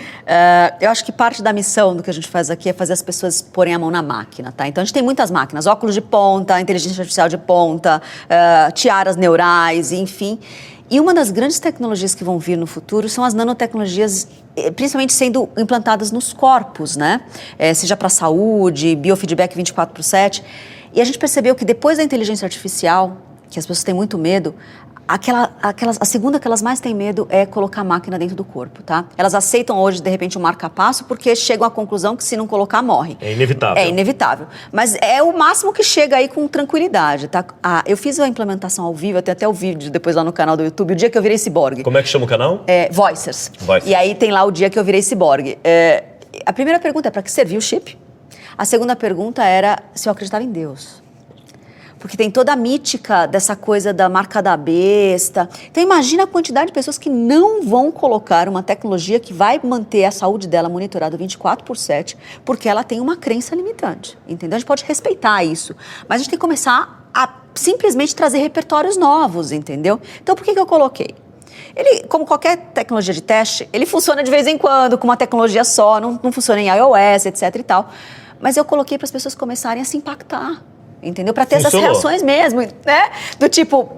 Eu acho que parte da missão do que a gente faz aqui é fazer as pessoas porem a mão na máquina, tá? Então a gente tem muitas máquinas, óculos de ponta, inteligência artificial de ponta, tiaras neurais, enfim. E uma das grandes tecnologias que vão vir no futuro são as nanotecnologias, principalmente sendo implantadas nos corpos, né? Seja para saúde, biofeedback 24/7. E a gente percebeu que depois da inteligência artificial, que as pessoas têm muito medo, a segunda que elas mais têm medo é colocar a máquina dentro do corpo, tá? Elas aceitam hoje, de repente, um marca-passo porque chegam à conclusão que se não colocar, morre. É inevitável. É inevitável. Mas é o máximo que chega aí com tranquilidade, tá? Eu fiz a implementação ao vivo, eu tenho até o vídeo depois lá no canal do YouTube, o dia que eu virei ciborgue. Como é que chama o canal? Voicers. Voicers. E aí tem lá o dia que eu virei ciborgue. A primeira pergunta é para que serviu o chip? A segunda pergunta era se eu acreditava em Deus. Porque tem toda a mítica dessa coisa da marca da besta. Então imagina a quantidade de pessoas que não vão colocar uma tecnologia que vai manter a saúde dela monitorada 24/7, porque ela tem uma crença limitante, entendeu? A gente pode respeitar isso, mas a gente tem que começar a simplesmente trazer repertórios novos, entendeu? Então por que eu coloquei? Ele, como qualquer tecnologia de teste, ele funciona de vez em quando, com uma tecnologia só, não funciona em iOS, etc e tal. Mas eu coloquei para as pessoas começarem a se impactar. Entendeu? Para ter essas reações mesmo, né? Do tipo,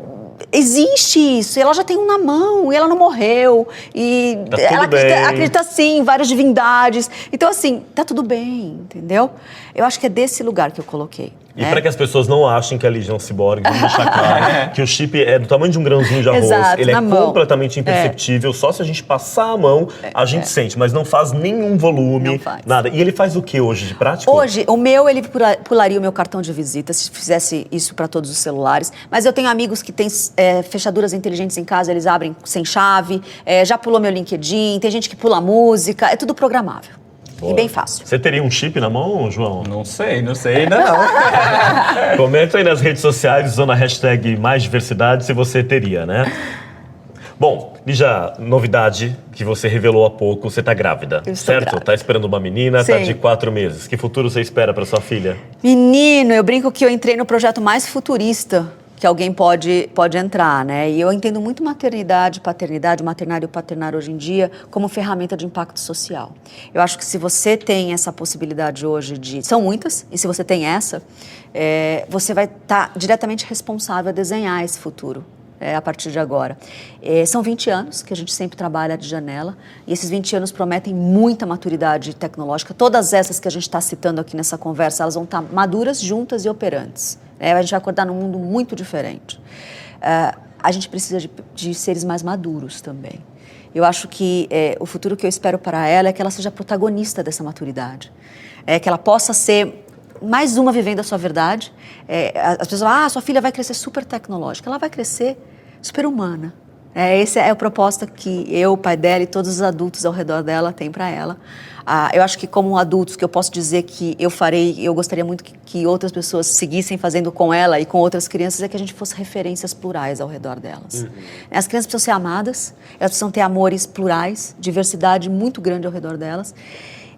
existe isso, e ela já tem um na mão, e ela não morreu, e ela acredita sim em várias divindades. Então, assim, tá tudo bem, entendeu? Eu acho que é desse lugar que eu coloquei. E para que as pessoas não achem que a Lígia é um ciborgue, vamos deixar claro que o chip é do tamanho de um grãozinho de arroz. Exato, ele é mão. Completamente imperceptível, só se a gente passar a mão a gente sente, mas não faz nenhum volume, nada. E ele faz o que hoje de prático? Hoje, o meu, ele pularia o meu cartão de visita se fizesse isso para todos os celulares. Mas eu tenho amigos que têm fechaduras inteligentes em casa, eles abrem sem chave, já pulou meu LinkedIn, tem gente que pula música, é tudo programável. Boa. E bem fácil. Você teria um chip na mão, João? Não sei ainda não. Comenta aí nas redes sociais usando a hashtag Mais Diversidade se você teria, né? Bom, Lígia, novidade que você revelou há pouco, você tá grávida, certo? Grávida. Tá esperando uma menina, Sim. Tá de 4 meses. Que futuro você espera para sua filha? Menino, eu brinco que eu entrei no projeto mais futurista que alguém pode entrar, né? E eu entendo muito maternidade, paternidade, o maternário e o paternário hoje em dia como ferramenta de impacto social. Eu acho que se você tem essa possibilidade hoje são muitas, e se você tem essa, você vai estar diretamente responsável a desenhar esse futuro. A partir de agora. São 20 anos que a gente sempre trabalha de janela e esses 20 anos prometem muita maturidade tecnológica. Todas essas que a gente está citando aqui nessa conversa, elas vão estar maduras, juntas e operantes. A gente vai acordar num mundo muito diferente. A gente precisa de seres mais maduros também. Eu acho que o futuro que eu espero para ela é que ela seja protagonista dessa maturidade. Que ela possa ser mais uma vivendo a sua verdade. As pessoas sua filha vai crescer super tecnológica. Ela vai crescer super humana. Esse é o propósito que eu, o pai dela e todos os adultos ao redor dela têm para ela. Eu acho que como adultos, que eu posso dizer que eu gostaria muito que outras pessoas seguissem fazendo com ela e com outras crianças, é que a gente fosse referências plurais ao redor delas. Uhum. As crianças precisam ser amadas, elas precisam ter amores plurais, diversidade muito grande ao redor delas.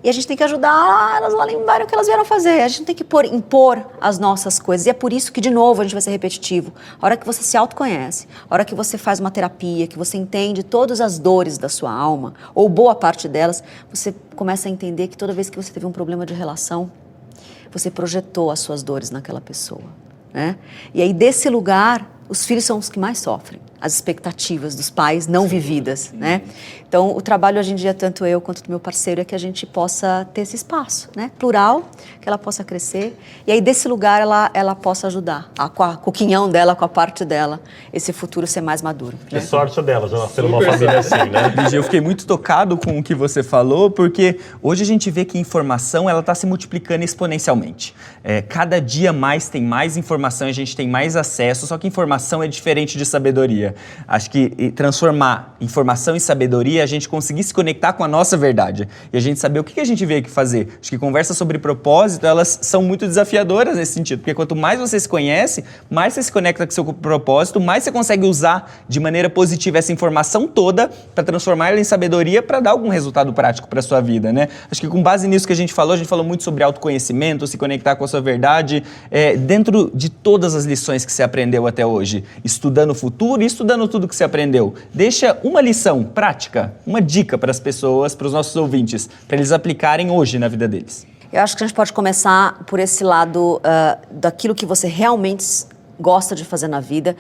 E a gente tem que ajudar elas a lembrarem o que elas vieram fazer. A gente não tem que impor as nossas coisas. E é por isso que, de novo, a gente vai ser repetitivo. A hora que você se autoconhece, a hora que você faz uma terapia, que você entende todas as dores da sua alma, ou boa parte delas, você começa a entender que toda vez que você teve um problema de relação, você projetou as suas dores naquela pessoa, né? E aí, desse lugar, os filhos são os que mais sofrem. As expectativas dos pais não vividas, né? Então, o trabalho hoje em dia, tanto eu quanto do meu parceiro, é que a gente possa ter esse espaço, né? Plural, que ela possa crescer. E aí, desse lugar, ela possa ajudar, com o quinhão dela, com a parte dela, esse futuro ser mais maduro. Que sorte dela, já nascer numa família assim, né? Eu fiquei muito tocado com o que você falou, porque hoje a gente vê que a informação está se multiplicando exponencialmente. Cada dia mais tem mais informação, a gente tem mais acesso, só que informação é diferente de sabedoria. Acho que transformar informação em sabedoria, a gente conseguir se conectar com a nossa verdade e a gente saber o que a gente veio aqui fazer. Acho que conversas sobre propósito, elas são muito desafiadoras nesse sentido, porque quanto mais você se conhece, mais você se conecta com o seu propósito, mais você consegue usar de maneira positiva essa informação toda para transformar ela em sabedoria para dar algum resultado prático para a sua vida, né? Acho que com base nisso que a gente falou muito sobre autoconhecimento, se conectar com a sua verdade, dentro de todas as lições que você aprendeu até hoje, estudando o futuro e estudando tudo que você aprendeu. Deixa uma lição prática, uma dica para as pessoas, para os nossos ouvintes, para eles aplicarem hoje na vida deles. Eu acho que a gente pode começar por esse lado daquilo que você realmente gosta de fazer na vida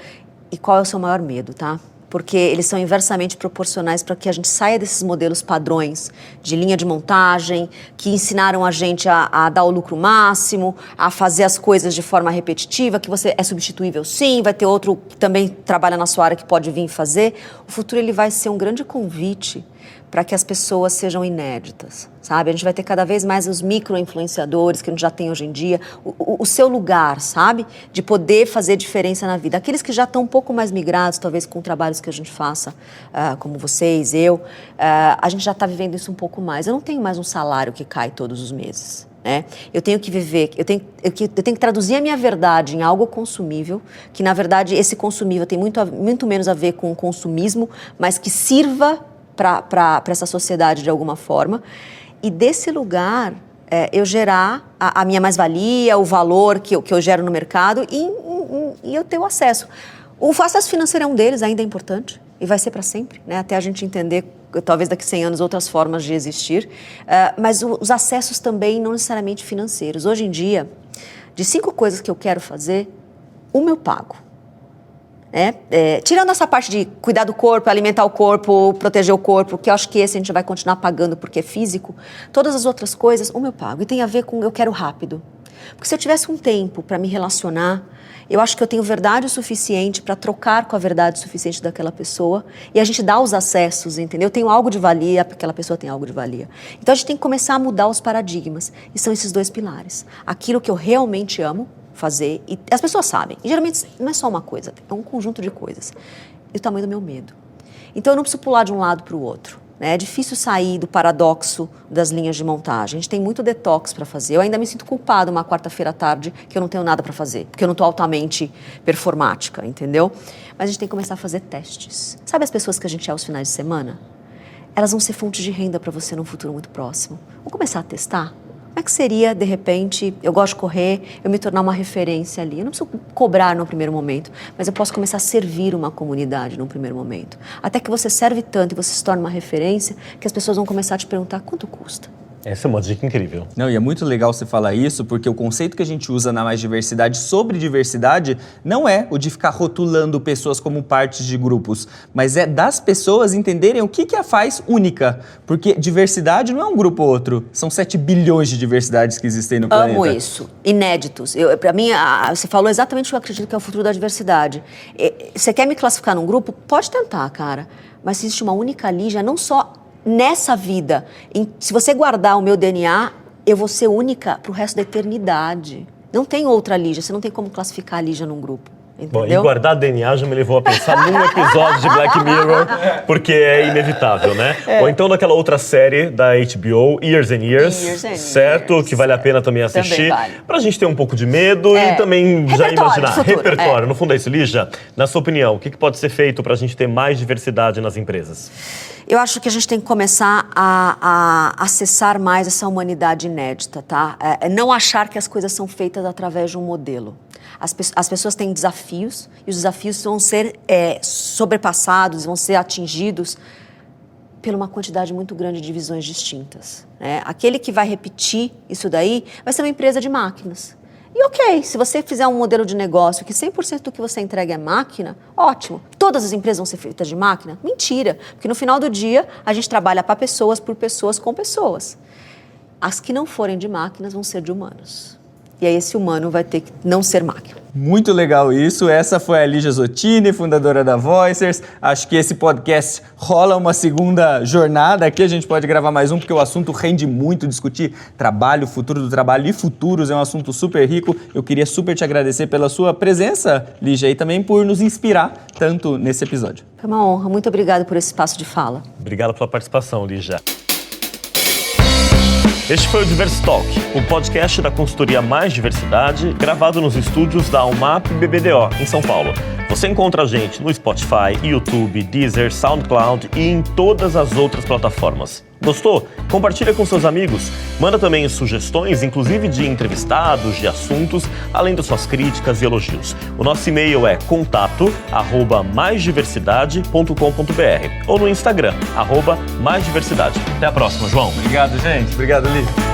e qual é o seu maior medo, tá? Porque eles são inversamente proporcionais para que a gente saia desses modelos padrões de linha de montagem, que ensinaram a gente a dar o lucro máximo, a fazer as coisas de forma repetitiva, que você é substituível sim, vai ter outro que também trabalha na sua área que pode vir fazer. O futuro ele vai ser um grande convite para que as pessoas sejam inéditas, sabe? A gente vai ter cada vez mais os micro-influenciadores que a gente já tem hoje em dia, o seu lugar, sabe? De poder fazer diferença na vida. Aqueles que já estão um pouco mais migrados, talvez com trabalhos que a gente faça, como vocês, a gente já está vivendo isso um pouco mais. Eu não tenho mais um salário que cai todos os meses. Eu tenho que viver, eu tenho que traduzir a minha verdade em algo consumível, que na verdade esse consumível tem muito menos a ver com o consumismo, mas que sirva para essa sociedade de alguma forma, e desse lugar eu gerar a minha mais-valia, o valor que eu gero no mercado e eu ter o acesso. O acesso financeiro é um deles, ainda é importante, e vai ser para sempre, né? Até a gente entender, talvez daqui a 100 anos, outras formas de existir, mas os acessos também não necessariamente financeiros. Hoje em dia, de 5 coisas que eu quero fazer, uma eu pago. Tirando essa parte de cuidar do corpo, alimentar o corpo, proteger o corpo, que eu acho que esse a gente vai continuar pagando porque é físico, todas as outras coisas, uma eu pago. E tem a ver com eu quero rápido. Porque se eu tivesse um tempo para me relacionar, eu acho que eu tenho verdade o suficiente para trocar com a verdade suficiente daquela pessoa e a gente dá os acessos, entendeu? Eu tenho algo de valia, aquela pessoa tem algo de valia. Então a gente tem que começar a mudar os paradigmas. E são esses 2 pilares. Aquilo que eu realmente amo fazer, e as pessoas sabem, e geralmente não é só uma coisa, é um conjunto de coisas, e o tamanho do meu medo. Então eu não preciso pular de um lado para o outro, né? É difícil sair do paradoxo das linhas de montagem, a gente tem muito detox para fazer. Eu ainda me sinto culpada uma quarta-feira à tarde que eu não tenho nada para fazer, porque eu não estou altamente performática, entendeu? Mas a gente tem que começar a fazer testes. Sabe as pessoas que a gente é aos finais de semana? Elas vão ser fonte de renda para você num futuro muito próximo. Vamos começar a testar? Como é que seria, de repente, eu gosto de correr, eu me tornar uma referência ali? Eu não preciso cobrar no primeiro momento, mas eu posso começar a servir uma comunidade no primeiro momento. Até que você serve tanto e você se torna uma referência, que as pessoas vão começar a te perguntar quanto custa. Essa é uma dica incrível. Não, e é muito legal você falar isso, porque o conceito que a gente usa na Mais Diversidade sobre diversidade não é o de ficar rotulando pessoas como partes de grupos, mas é das pessoas entenderem o que a faz única. Porque diversidade não é um grupo ou outro, são 7 bilhões de diversidades que existem no planeta. Amo isso. Inéditos. Para mim, você falou exatamente o que eu acredito que é o futuro da diversidade. Você quer me classificar num grupo? Pode tentar, cara. Mas existe uma única Lígia, não só nessa vida. Se você guardar o meu DNA, eu vou ser única pro resto da eternidade. Não tem outra Lígia, você não tem como classificar a Lígia num grupo. Entendeu? Bom, e guardar DNA já me levou a pensar num episódio de Black Mirror, porque é inevitável, né? Ou então naquela outra série da HBO, Years and Years, certo? Years. Que vale a pena também assistir. Também vale. Pra gente ter um pouco de medo e também já imaginar. Repertório. No fundo é isso. Lígia, na sua opinião, o que pode ser feito pra gente ter mais diversidade nas empresas? Eu acho que a gente tem que começar a acessar mais essa humanidade inédita, tá? Não achar que as coisas são feitas através de um modelo. As pessoas têm desafios e os desafios vão ser sobrepassados, vão ser atingidos por uma quantidade muito grande de visões distintas, né? Aquele que vai repetir isso daí vai ser uma empresa de máquinas. E ok, se você fizer um modelo de negócio que 100% do que você entrega é máquina, ótimo. Todas as empresas vão ser feitas de máquina? Mentira, porque no final do dia a gente trabalha para pessoas, por pessoas, com pessoas. As que não forem de máquinas vão ser de humanos. E aí esse humano vai ter que não ser máquina. Muito legal isso. Essa foi a Lígia Zottini, fundadora da Voicers. Acho que esse podcast rola uma segunda jornada. Aqui a gente pode gravar mais um, porque o assunto rende muito. Discutir trabalho, futuro do trabalho e futuros é um assunto super rico. Eu queria super te agradecer pela sua presença, Lígia, e também por nos inspirar tanto nesse episódio. Foi uma honra. Muito obrigada por esse espaço de fala. Obrigado pela participação, Lígia. Este foi o Diverstalk, o podcast da consultoria Mais Diversidade, gravado nos estúdios da Almap BBDO, em São Paulo. Você encontra a gente no Spotify, YouTube, Deezer, SoundCloud e em todas as outras plataformas. Gostou? Compartilha com seus amigos. Manda também sugestões, inclusive de entrevistados, de assuntos, além das suas críticas e elogios. O nosso e-mail é contato@maisdiversidade.com.br ou no Instagram, @maisdiversidade. Até a próxima, João. Obrigado, gente. Obrigado, Lígia.